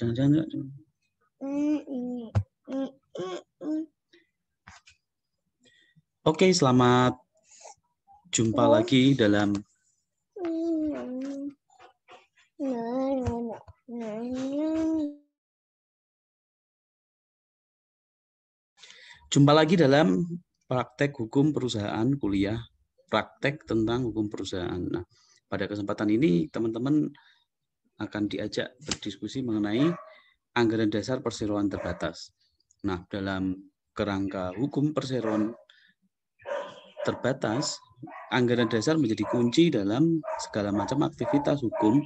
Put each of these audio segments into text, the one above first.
Jangan. Oke, selamat jumpa lagi dalam praktek hukum perusahaan kuliah, praktek tentang hukum perusahaan. Nah, pada kesempatan ini teman-teman akan diajak berdiskusi mengenai anggaran dasar perseroan terbatas. Nah, dalam kerangka hukum perseroan terbatas, anggaran dasar menjadi kunci dalam segala macam aktivitas hukum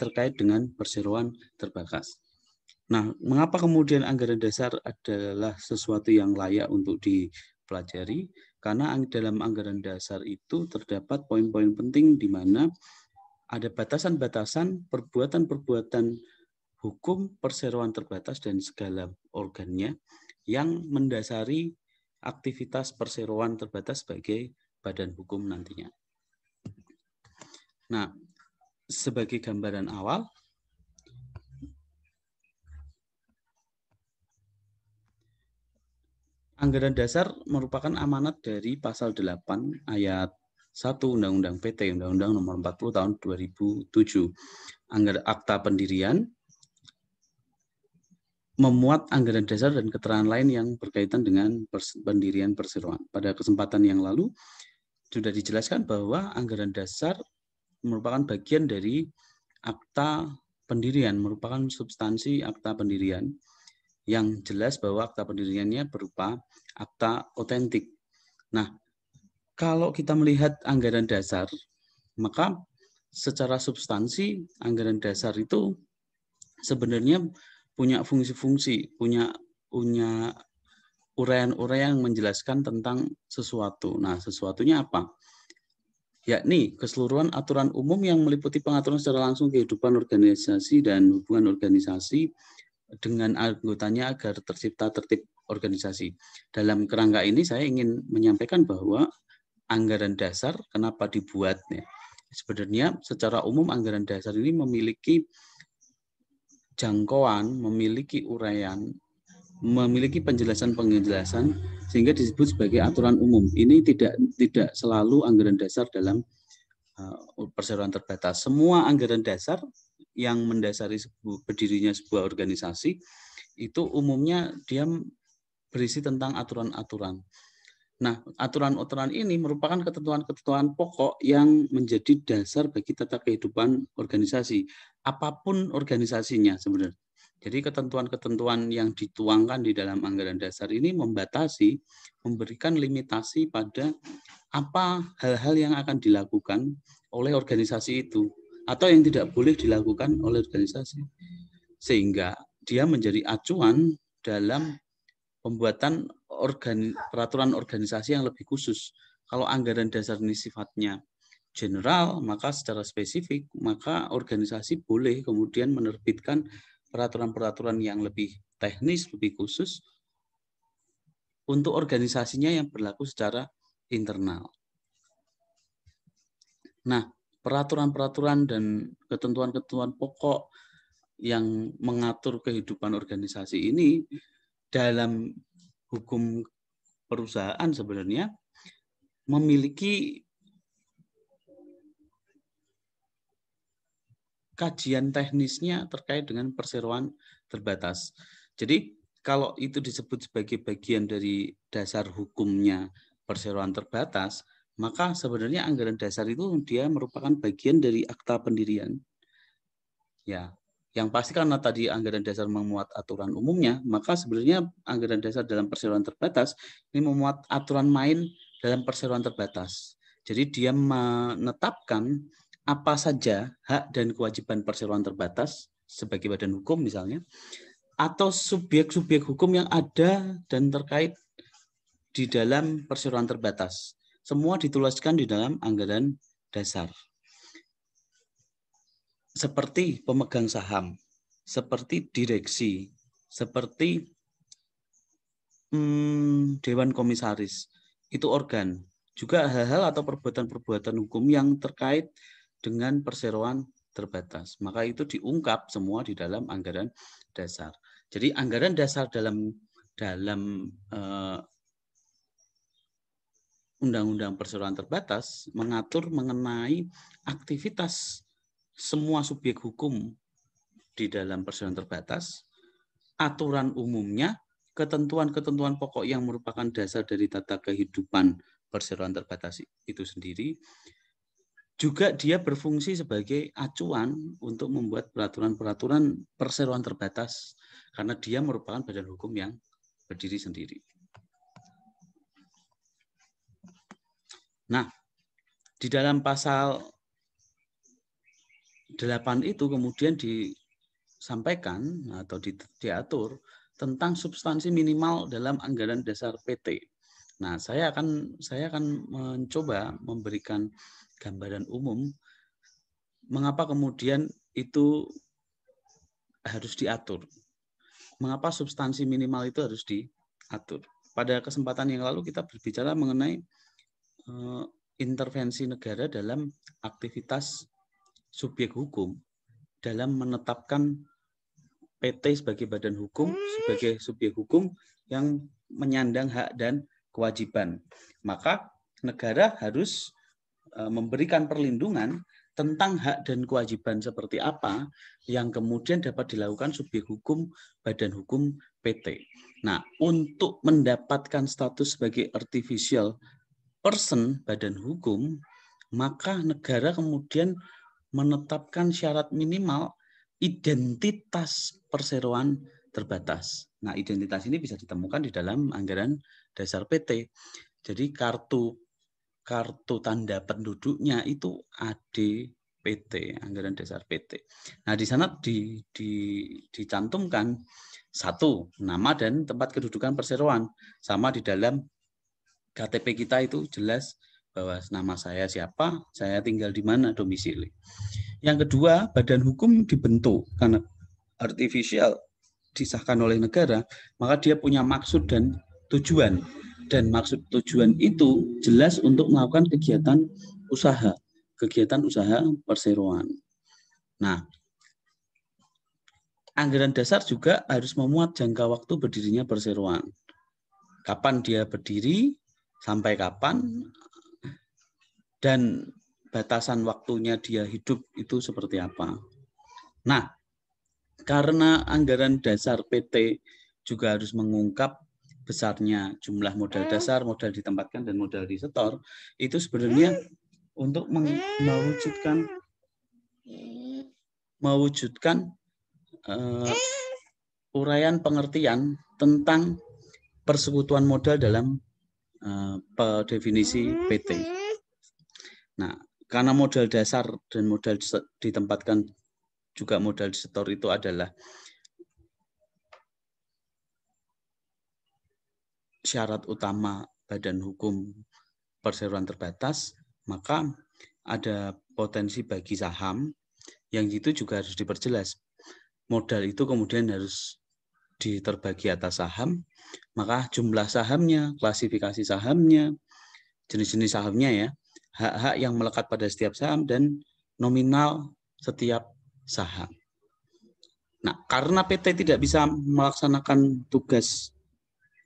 terkait dengan perseroan terbatas. Nah, mengapa kemudian anggaran dasar adalah sesuatu yang layak untuk dipelajari? Karena dalam anggaran dasar itu terdapat poin-poin penting di mana ada batasan-batasan perbuatan-perbuatan hukum perseroan terbatas dan segala organnya yang mendasari aktivitas perseroan terbatas sebagai badan hukum nantinya. Nah, sebagai gambaran awal, anggaran dasar merupakan amanat dari pasal 8 ayat 1 Undang-Undang PT, Undang-Undang Nomor 40 Tahun 2007. Akta pendirian memuat anggaran dasar dan keterangan lain yang berkaitan dengan pendirian perseroan. Pada kesempatan yang lalu sudah dijelaskan bahwa anggaran dasar merupakan bagian dari akta pendirian, merupakan substansi akta pendirian yang jelas bahwa akta pendiriannya berupa akta otentik. Nah, kalau kita melihat anggaran dasar, maka secara substansi anggaran dasar itu sebenarnya punya fungsi-fungsi, punya uraian-uraian yang menjelaskan tentang sesuatu. Nah, sesuatunya apa? Yakni keseluruhan aturan umum yang meliputi pengaturan secara langsung kehidupan organisasi dan hubungan organisasi dengan anggotanya agar tercipta tertib organisasi. Dalam kerangka ini saya ingin menyampaikan bahwa anggaran dasar kenapa dibuat? Sebenarnya secara umum anggaran dasar ini memiliki jangkauan, memiliki uraian, memiliki penjelasan-penjelasan sehingga disebut sebagai aturan umum. Ini tidak selalu anggaran dasar dalam perseroan terbatas. Semua anggaran dasar yang mendasari berdirinya sebuah organisasi itu umumnya dia berisi tentang aturan-aturan. Nah, aturan-aturan ini merupakan ketentuan-ketentuan pokok yang menjadi dasar bagi tata kehidupan organisasi, apapun organisasinya sebenarnya. Jadi ketentuan-ketentuan yang dituangkan di dalam anggaran dasar ini membatasi, memberikan limitasi pada apa hal-hal yang akan dilakukan oleh organisasi itu atau yang tidak boleh dilakukan oleh organisasi. Sehingga dia menjadi acuan dalam pembuatan peraturan organisasi yang lebih khusus. Kalau anggaran dasar ini sifatnya general, maka secara spesifik, maka organisasi boleh kemudian menerbitkan peraturan-peraturan yang lebih teknis, lebih khusus untuk organisasinya yang berlaku secara internal. Nah, peraturan-peraturan dan ketentuan-ketentuan pokok yang mengatur kehidupan organisasi ini dalam hukum perusahaan sebenarnya memiliki kajian teknisnya terkait dengan perseroan terbatas. Jadi kalau itu disebut sebagai bagian dari dasar hukumnya perseroan terbatas, maka sebenarnya anggaran dasar itu dia merupakan bagian dari akta pendirian. Ya, yang pasti karena tadi anggaran dasar memuat aturan umumnya, maka sebenarnya anggaran dasar dalam perseroan terbatas ini memuat aturan main dalam perseroan terbatas. Jadi dia menetapkan apa saja hak dan kewajiban perseroan terbatas sebagai badan hukum misalnya, atau subjek-subjek hukum yang ada dan terkait di dalam perseroan terbatas. Semua dituliskan di dalam anggaran dasar. Seperti pemegang saham, seperti direksi, seperti dewan komisaris, itu organ. Juga hal-hal atau perbuatan-perbuatan hukum yang terkait dengan perseroan terbatas. Maka itu diungkap semua di dalam anggaran dasar. Jadi anggaran dasar dalam Undang-Undang Perseroan Terbatas mengatur mengenai aktivitas semua subjek hukum di dalam perseroan terbatas, aturan umumnya, ketentuan-ketentuan pokok yang merupakan dasar dari tata kehidupan perseroan terbatas itu sendiri. Juga dia berfungsi sebagai acuan untuk membuat peraturan-peraturan perseroan terbatas karena dia merupakan badan hukum yang berdiri sendiri. Nah, di dalam pasal 8 itu kemudian disampaikan atau diatur tentang substansi minimal dalam anggaran dasar PT. Nah, saya akan mencoba memberikan gambaran umum mengapa kemudian itu harus diatur. Mengapa substansi minimal itu harus diatur. Pada kesempatan yang lalu kita berbicara mengenai intervensi negara dalam aktivitas subjek hukum dalam menetapkan PT sebagai badan hukum, sebagai subjek hukum yang menyandang hak dan kewajiban. Maka negara harus memberikan perlindungan tentang hak dan kewajiban seperti apa yang kemudian dapat dilakukan subjek hukum badan hukum PT. Nah, untuk mendapatkan status sebagai artificial person badan hukum, maka negara kemudian menetapkan syarat minimal identitas perseroan terbatas. Nah, identitas ini bisa ditemukan di dalam anggaran dasar PT. Jadi kartu tanda penduduknya itu ADPT, anggaran dasar PT. Nah, di sana dicantumkan satu, nama dan tempat kedudukan perseroan. Sama di dalam KTP kita itu jelas bahwa nama saya siapa, saya tinggal di mana, domisili. Yang kedua, badan hukum dibentuk karena artificial disahkan oleh negara, maka dia punya maksud dan tujuan. Dan maksud tujuan itu jelas untuk melakukan kegiatan usaha perseroan. Nah, anggaran dasar juga harus memuat jangka waktu berdirinya perseroan. Kapan dia berdiri, sampai kapan, dan batasan waktunya dia hidup itu seperti apa. Nah, karena anggaran dasar PT juga harus mengungkap besarnya jumlah modal dasar, modal ditempatkan, dan modal disetor, itu sebenarnya untuk mewujudkan uraian pengertian tentang persekutuan modal dalam definisi PT. Nah, karena modal dasar dan modal ditempatkan juga modal disetor itu adalah syarat utama badan hukum perseroan terbatas, maka ada potensi bagi saham yang itu juga harus diperjelas. Modal itu kemudian harus diterbagi atas saham, maka jumlah sahamnya, klasifikasi sahamnya, jenis-jenis sahamnya ya, hak-hak yang melekat pada setiap saham dan nominal setiap saham. Nah, karena PT tidak bisa melaksanakan tugas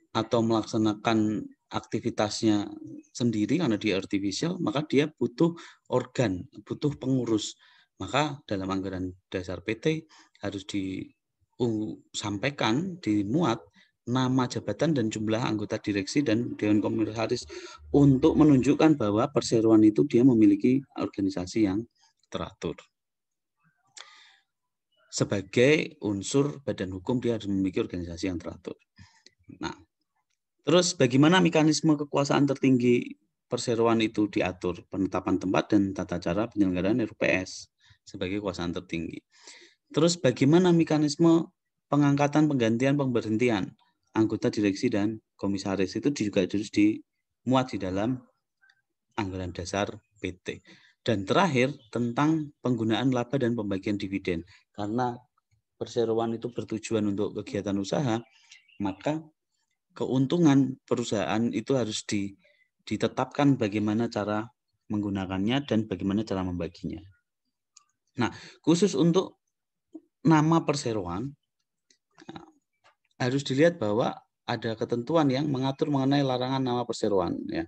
atau melaksanakan aktivitasnya sendiri karena dia artificial, maka dia butuh organ, butuh pengurus. Maka dalam anggaran dasar PT harus disampaikan, dimuat nama jabatan dan jumlah anggota direksi dan dewan komisaris untuk menunjukkan bahwa perseroan itu dia memiliki organisasi yang teratur. Sebagai unsur badan hukum dia harus memiliki organisasi yang teratur. Nah, terus bagaimana mekanisme kekuasaan tertinggi perseroan itu diatur? Penetapan tempat dan tata cara penyelenggaraan RUPS sebagai kekuasaan tertinggi. Terus bagaimana mekanisme pengangkatan, penggantian, pemberhentian anggota direksi dan komisaris itu juga harus dimuat di dalam anggaran dasar PT. Dan terakhir tentang penggunaan laba dan pembagian dividen. Karena perseroan itu bertujuan untuk kegiatan usaha, maka keuntungan perusahaan itu harus ditetapkan bagaimana cara menggunakannya dan bagaimana cara membaginya. Nah, khusus untuk nama perseroan harus dilihat bahwa ada ketentuan yang mengatur mengenai larangan nama perseroan. Ya.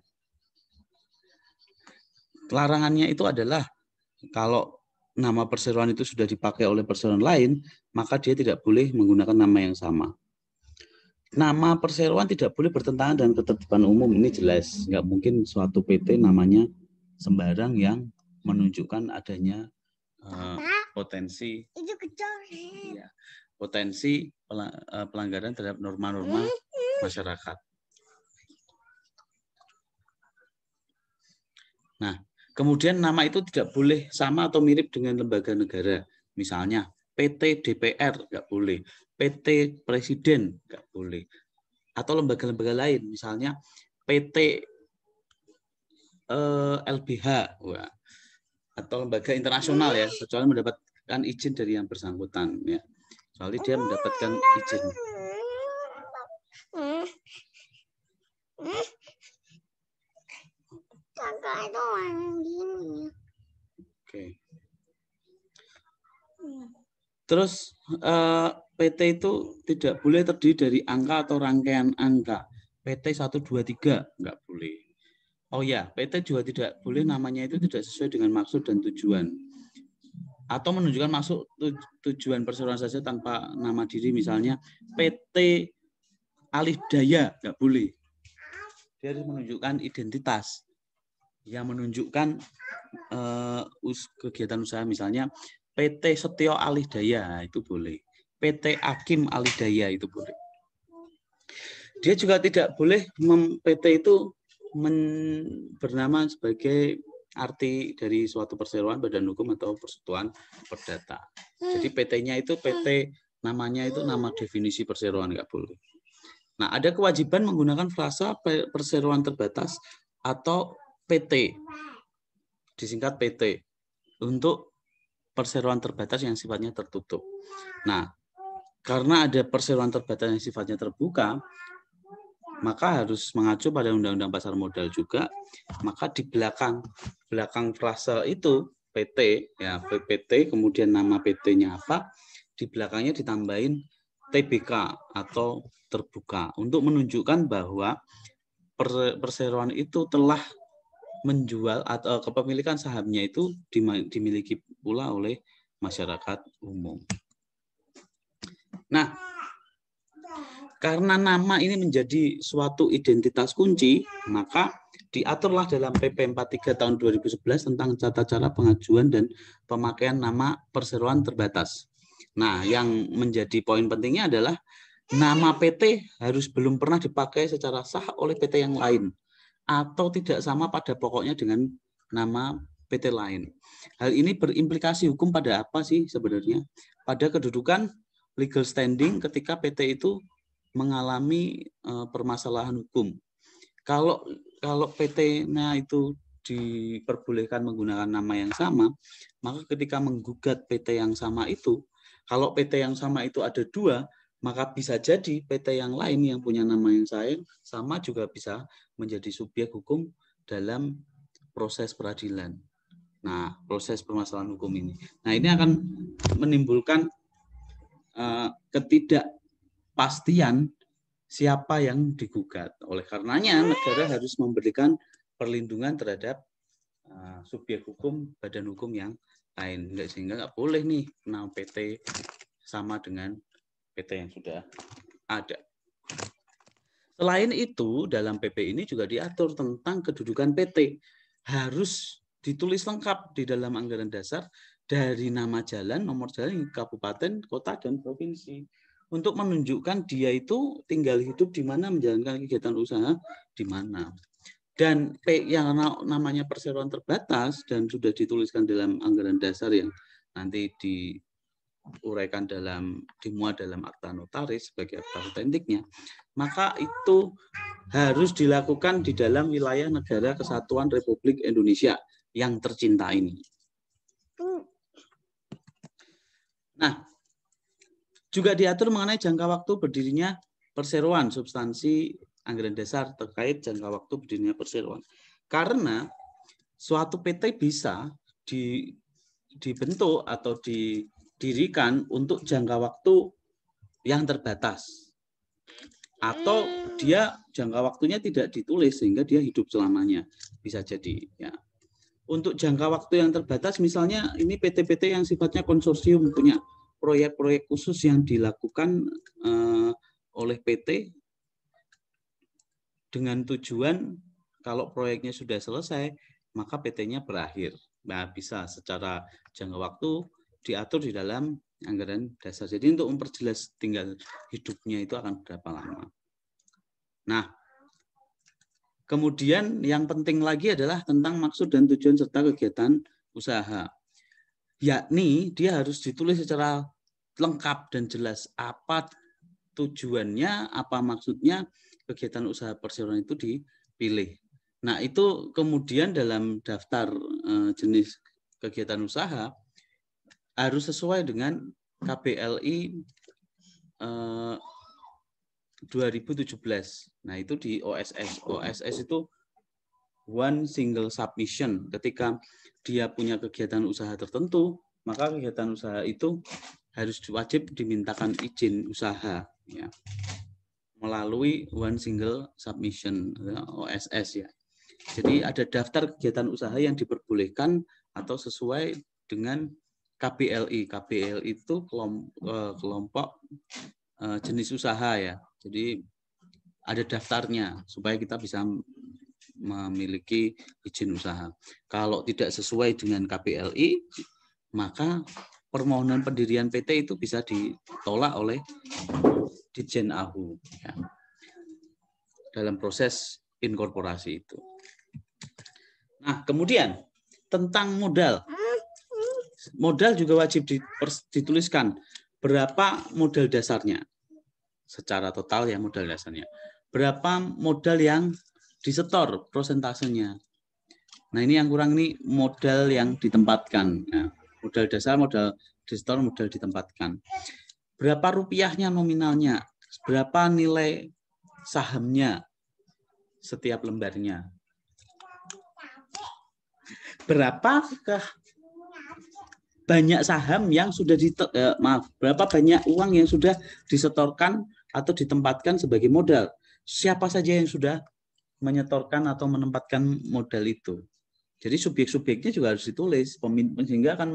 Larangannya itu adalah kalau nama perseroan itu sudah dipakai oleh perseroan lain, maka dia tidak boleh menggunakan nama yang sama. Nama perseroan tidak boleh bertentangan dengan ketertiban umum, ini jelas. Nggak mungkin suatu PT namanya sembarang yang menunjukkan adanya potensi ya, potensi pelanggaran terhadap norma-norma masyarakat. Nah, kemudian nama itu tidak boleh sama atau mirip dengan lembaga negara. Misalnya PT DPR nggak boleh, PT Presiden nggak boleh, atau lembaga-lembaga lain, misalnya PT LBH, wah, atau lembaga internasional ya, kecuali mendapatkan izin dari yang bersangkutan ya, kecuali dia mendapatkan izin. Oke. Terus PT itu tidak boleh terdiri dari angka atau rangkaian angka. PT 123 nggak boleh. Oh ya, PT juga tidak boleh namanya itu tidak sesuai dengan maksud dan tujuan. Atau menunjukkan maksud tujuan perseroan saja tanpa nama diri, misalnya PT Alih Daya nggak boleh. Dia harus menunjukkan identitas yang menunjukkan kegiatan usaha, misalnya PT Setio Alih Daya itu boleh. PT Akim Alih Daya itu boleh. Dia juga tidak boleh PT itu bernama sebagai arti dari suatu perseroan, badan hukum atau persekutuan perdata. Jadi PT-nya itu PT namanya itu nama definisi perseroan, nggak boleh. Nah, ada kewajiban menggunakan frasa perseroan terbatas atau PT, disingkat PT, untuk perseroan terbatas yang sifatnya tertutup. Nah, karena ada perseroan terbatas yang sifatnya terbuka, maka harus mengacu pada Undang-Undang Pasar Modal juga. Maka di belakang frasa itu PT, ya PPT, kemudian nama PT-nya apa, di belakangnya ditambahin TBK atau terbuka untuk menunjukkan bahwa perseroan itu telah menjual atau kepemilikan sahamnya itu dimiliki pula oleh masyarakat umum. Nah, karena nama ini menjadi suatu identitas kunci, maka diaturlah dalam PP 43 tahun 2011 tentang tata cara pengajuan dan pemakaian nama perseroan terbatas. Nah, yang menjadi poin pentingnya adalah nama PT harus belum pernah dipakai secara sah oleh PT yang lain atau tidak sama pada pokoknya dengan nama PT lain. Hal ini berimplikasi hukum pada apa sih sebenarnya? Pada kedudukan legal standing ketika PT itu mengalami permasalahan hukum. Kalau PT-nya itu diperbolehkan menggunakan nama yang sama, maka ketika menggugat PT yang sama itu, kalau PT yang sama itu ada dua, maka bisa jadi PT yang lain yang punya nama yang sama juga bisa menjadi subjek hukum dalam proses peradilan. Nah, proses permasalahan hukum ini. Nah, ini akan menimbulkan ketidakpastian siapa yang digugat. Oleh karenanya, negara harus memberikan perlindungan terhadap subjek hukum, badan hukum yang lain. Sehingga nggak boleh nih nama PT sama dengan PT yang sudah ada. Selain itu, dalam PP ini juga diatur tentang kedudukan PT. Harus ditulis lengkap di dalam anggaran dasar dari nama jalan, nomor jalan, kabupaten, kota, dan provinsi. Untuk menunjukkan dia itu tinggal hidup di mana, menjalankan kegiatan usaha di mana. Dan yang namanya perseroan terbatas dan sudah dituliskan dalam anggaran dasar yang nanti diuraikan dimuat dalam akta notaris sebagai akta autentiknya, maka itu harus dilakukan di dalam wilayah negara kesatuan Republik Indonesia yang tercinta ini. Nah, juga diatur mengenai jangka waktu berdirinya perseroan, substansi anggaran dasar terkait jangka waktu berdirinya perseroan. Karena suatu PT bisa dibentuk atau didirikan untuk jangka waktu yang terbatas. Atau dia jangka waktunya tidak ditulis sehingga dia hidup selamanya. Bisa jadi ya. Untuk jangka waktu yang terbatas misalnya ini PT-PT yang sifatnya konsorsium punya proyek-proyek khusus yang dilakukan oleh PT dengan tujuan kalau proyeknya sudah selesai maka PT-nya berakhir. Nah, bisa secara jangka waktu diatur di dalam anggaran dasar. Jadi untuk memperjelas tinggal hidupnya itu akan berapa lama. Nah, kemudian yang penting lagi adalah tentang maksud dan tujuan serta kegiatan usaha. Yakni dia harus ditulis secara lengkap dan jelas apa tujuannya, apa maksudnya kegiatan usaha perseroan itu dipilih. Nah, itu kemudian dalam daftar jenis kegiatan usaha harus sesuai dengan KBLI 2017. Nah, itu di OSS. OSS itu one single submission. Ketika dia punya kegiatan usaha tertentu, maka kegiatan usaha itu harus wajib dimintakan izin usaha ya, melalui one single submission OSS ya. Jadi ada daftar kegiatan usaha yang diperbolehkan atau sesuai dengan KBLI. KBLI itu kelompok jenis usaha ya. Jadi ada daftarnya supaya kita bisa memiliki izin usaha. Kalau tidak sesuai dengan KBLI, maka permohonan pendirian PT itu bisa ditolak oleh Ditjen AHU ya, dalam proses inkorporasi itu. Nah, kemudian tentang modal. Modal juga wajib dituliskan berapa modal dasarnya. Secara total ya modal dasarnya. Berapa modal yang disetor prosentasenya. Nah, ini yang kurang nih modal yang ditempatkan. Nah, modal dasar, modal disetor, modal ditempatkan. Berapa rupiahnya nominalnya? Berapa nilai sahamnya setiap lembarnya? Berapakah banyak saham yang sudah berapa banyak uang yang sudah disetorkan atau ditempatkan sebagai modal? Siapa saja yang sudah menyetorkan atau menempatkan modal itu? Jadi subjek-subjeknya juga harus ditulis, sehingga akan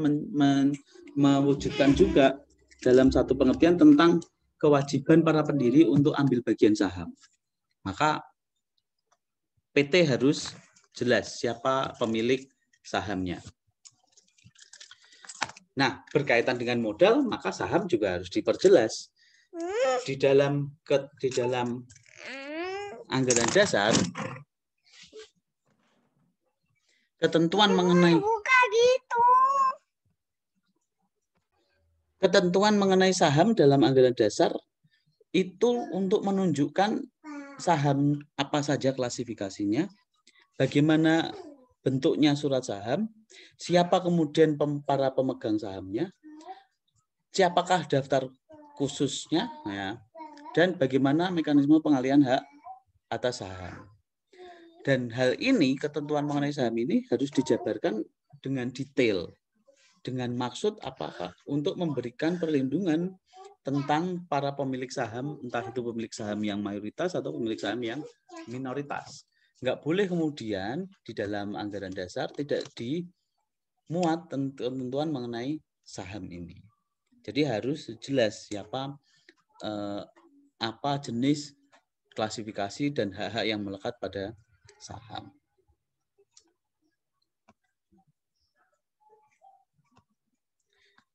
mewujudkan juga dalam satu pengertian tentang kewajiban para pendiri untuk ambil bagian saham. Maka PT harus jelas siapa pemilik sahamnya. Nah, berkaitan dengan modal, maka saham juga harus diperjelas. Di dalam anggaran dasar, ketentuan mengenai saham dalam anggaran dasar itu untuk menunjukkan saham apa saja klasifikasinya, bagaimana bentuknya surat saham, siapa kemudian para pemegang sahamnya, siapakah daftar khususnya, ya, dan bagaimana mekanisme pengalihan hak atas saham. Dan hal ini, ketentuan mengenai saham ini harus dijabarkan dengan detail, dengan maksud apakah untuk memberikan perlindungan tentang para pemilik saham, entah itu pemilik saham yang mayoritas atau pemilik saham yang minoritas. Nggak boleh kemudian di dalam anggaran dasar tidak dimuat ketentuan mengenai saham ini. Jadi harus jelas siapa apa jenis klasifikasi dan hak-hak yang melekat pada saham.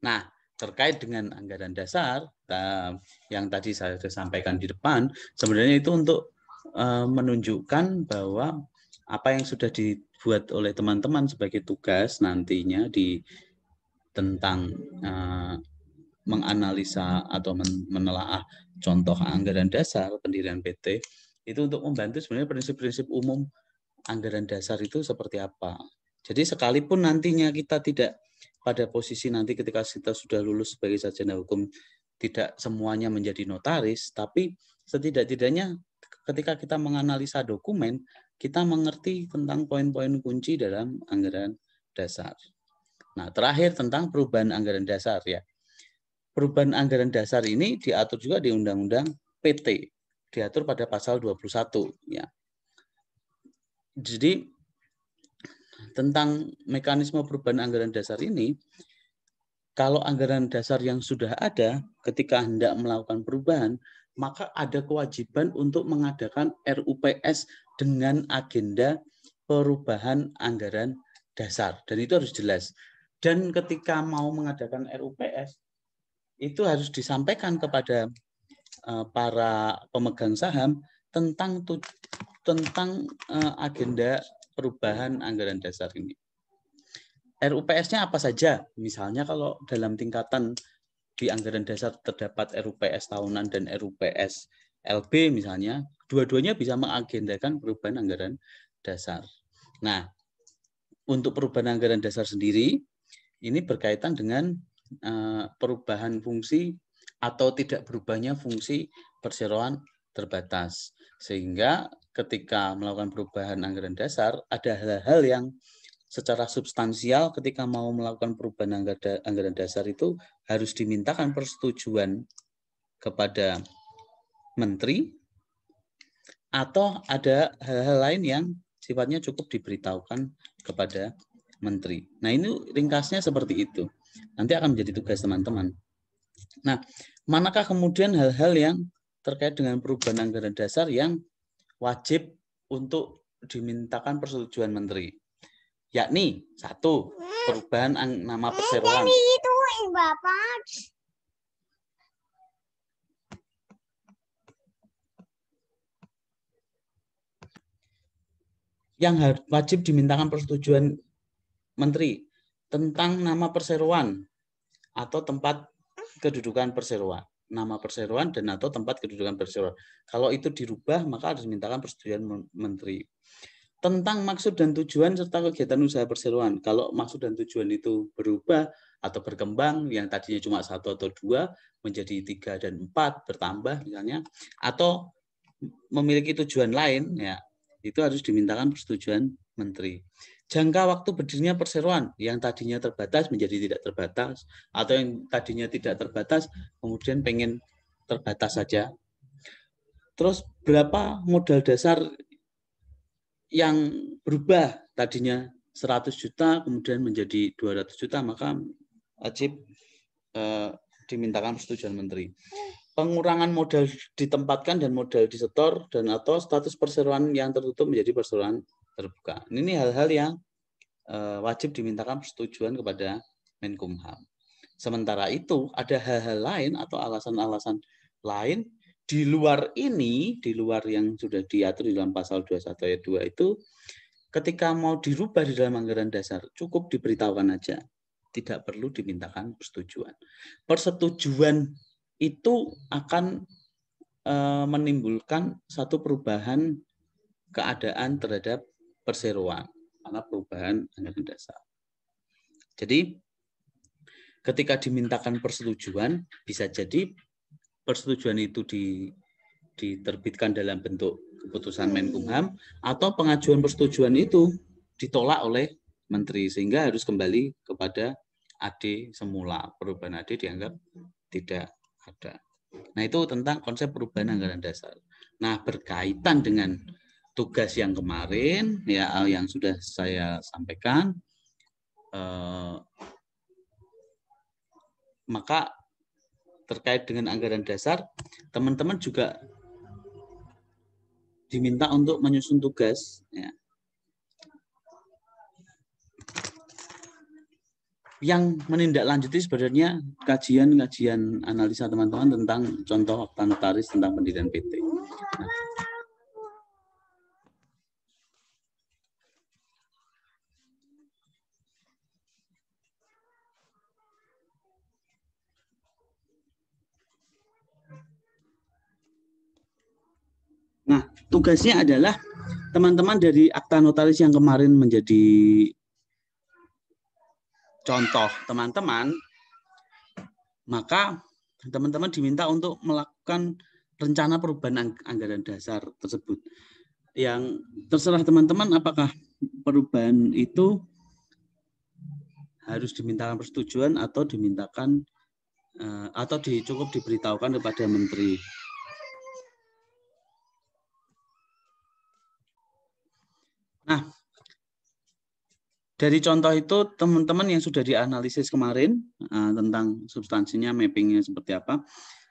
Nah, terkait dengan anggaran dasar yang tadi saya sudah sampaikan di depan, sebenarnya itu untuk menunjukkan bahwa apa yang sudah dibuat oleh teman-teman sebagai tugas nantinya tentang menganalisa atau menelaah contoh anggaran dasar pendirian PT itu untuk membantu sebenarnya prinsip-prinsip umum anggaran dasar itu seperti apa. Jadi sekalipun nantinya kita tidak pada posisi nanti ketika kita sudah lulus sebagai sarjana hukum tidak semuanya menjadi notaris, tapi setidak-tidaknya ketika kita menganalisa dokumen, kita mengerti tentang poin-poin kunci dalam anggaran dasar. Nah, terakhir tentang perubahan anggaran dasar ya. Perubahan anggaran dasar ini diatur juga di Undang-Undang PT, diatur pada pasal 21 ya. Jadi tentang mekanisme perubahan anggaran dasar ini, kalau anggaran dasar yang sudah ada ketika hendak melakukan perubahan, maka ada kewajiban untuk mengadakan RUPS dengan agenda perubahan anggaran dasar, dan itu harus jelas. Dan ketika mau mengadakan RUPS, itu harus disampaikan kepada para pemegang saham tentang agenda perubahan anggaran dasar ini. RUPS-nya apa saja? Misalnya kalau dalam tingkatan di anggaran dasar terdapat RUPS tahunan dan RUPS LB misalnya, dua-duanya bisa mengagendakan perubahan anggaran dasar. Nah, untuk perubahan anggaran dasar sendiri, ini berkaitan dengan perubahan fungsi atau tidak berubahnya fungsi perseroan terbatas. Sehingga ketika melakukan perubahan anggaran dasar, ada hal-hal yang secara substansial ketika mau melakukan perubahan anggaran dasar itu harus dimintakan persetujuan kepada menteri, atau ada hal-hal lain yang sifatnya cukup diberitahukan kepada menteri. Nah, ini ringkasnya seperti itu. Nanti akan menjadi tugas teman-teman. Nah, manakah kemudian hal-hal yang terkait dengan perubahan anggaran dasar yang wajib untuk dimintakan persetujuan menteri? Yakni, 1, perubahan nama perseroan. Yang wajib dimintakan persetujuan menteri tentang nama perseroan atau tempat kedudukan perseroan. Nama perseroan dan atau tempat kedudukan perseroan. Kalau itu dirubah, maka harus dimintakan persetujuan menteri. Tentang maksud dan tujuan serta kegiatan usaha perseroan. Kalau maksud dan tujuan itu berubah atau berkembang, yang tadinya cuma 1 atau 2 menjadi 3 dan 4 bertambah misalnya, atau memiliki tujuan lain, ya itu harus dimintakan persetujuan menteri. Jangka waktu berdirinya perseroan yang tadinya terbatas menjadi tidak terbatas, atau yang tadinya tidak terbatas kemudian pengen terbatas saja. Terus berapa modal dasar yang berubah, tadinya 100 juta kemudian menjadi 200 juta, maka wajib dimintakan persetujuan menteri. Pengurangan modal ditempatkan dan modal disetor dan atau status perseroan yang tertutup menjadi perseroan terbuka. Ini hal-hal yang wajib dimintakan persetujuan kepada Menkumham. Sementara itu ada hal-hal lain atau alasan-alasan lain di luar ini, di luar yang sudah diatur di dalam pasal 21 ayat 2 itu, ketika mau dirubah di dalam anggaran dasar, cukup diberitahukan aja. Tidak perlu dimintakan persetujuan. Persetujuan itu akan menimbulkan satu perubahan keadaan terhadap perseroan, karena perubahan anggaran dasar. Jadi ketika dimintakan persetujuan, bisa jadi persetujuan itu diterbitkan dalam bentuk keputusan Menkumham, atau pengajuan persetujuan itu ditolak oleh menteri, sehingga harus kembali kepada AD semula. Perubahan AD dianggap tidak ada. Nah, itu tentang konsep perubahan anggaran dasar. Nah, berkaitan dengan tugas yang kemarin, ya yang sudah saya sampaikan, maka terkait dengan anggaran dasar, teman-teman juga diminta untuk menyusun tugas. Ya. Yang menindaklanjuti sebenarnya kajian analisa teman-teman tentang contoh akta notaris tentang pendirian PT. Nah, tugasnya adalah teman-teman dari akta notaris yang kemarin menjadi contoh teman-teman, maka teman-teman diminta untuk melakukan rencana perubahan anggaran dasar tersebut. Yang terserah teman-teman apakah perubahan itu harus dimintakan persetujuan atau dimintakan atau cukup diberitahukan kepada menteri. Nah, dari contoh itu teman-teman yang sudah dianalisis kemarin tentang substansinya, mappingnya seperti apa.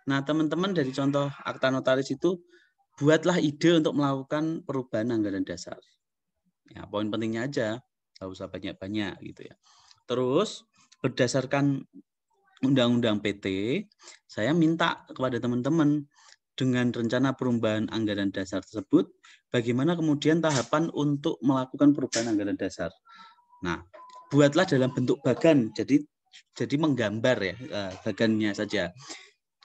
Nah, teman-teman dari contoh akta notaris itu buatlah ide untuk melakukan perubahan anggaran dasar. Ya, poin pentingnya aja, nggak usah banyak-banyak gitu ya. Terus berdasarkan Undang-Undang PT, saya minta kepada teman-teman dengan rencana perubahan anggaran dasar tersebut, bagaimana kemudian tahapan untuk melakukan perubahan anggaran dasar. Nah, buatlah dalam bentuk bagan, jadi menggambar ya bagannya saja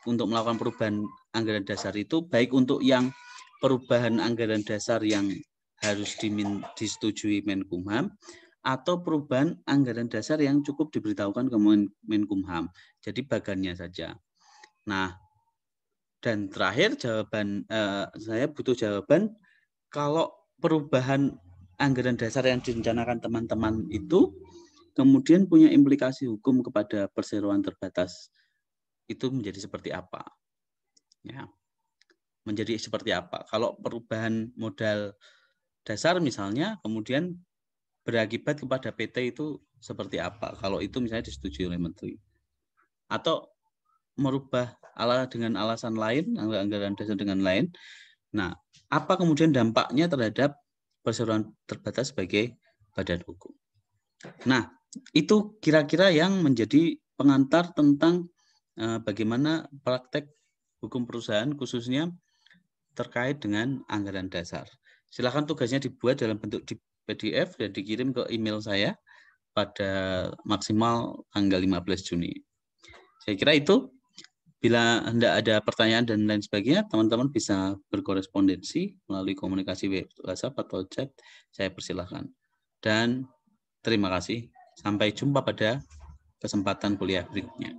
untuk melakukan perubahan anggaran dasar itu, baik untuk yang perubahan anggaran dasar yang harus disetujui Menkumham atau perubahan anggaran dasar yang cukup diberitahukan ke Menkumham. Jadi bagannya saja. Nah, dan terakhir jawaban saya butuh jawaban kalau perubahan anggaran dasar yang direncanakan teman-teman itu kemudian punya implikasi hukum kepada perseroan terbatas, itu menjadi seperti apa? Ya, menjadi seperti apa? Kalau perubahan modal dasar misalnya kemudian berakibat kepada PT itu seperti apa? Kalau itu misalnya disetujui oleh menteri. Atau merubah dengan alasan lain, anggaran dasar dengan lain. Nah, apa kemudian dampaknya terhadap perseroan terbatas sebagai badan hukum? Nah, itu kira-kira yang menjadi pengantar tentang bagaimana praktek hukum perusahaan khususnya terkait dengan anggaran dasar. Silakan tugasnya dibuat dalam bentuk di PDF dan dikirim ke email saya pada maksimal tanggal 15 Juni. Saya kira itu. Bila Anda ada pertanyaan dan lain sebagainya, teman-teman bisa berkorespondensi melalui komunikasi WhatsApp atau chat. Saya persilahkan. Dan terima kasih. Sampai jumpa pada kesempatan kuliah berikutnya.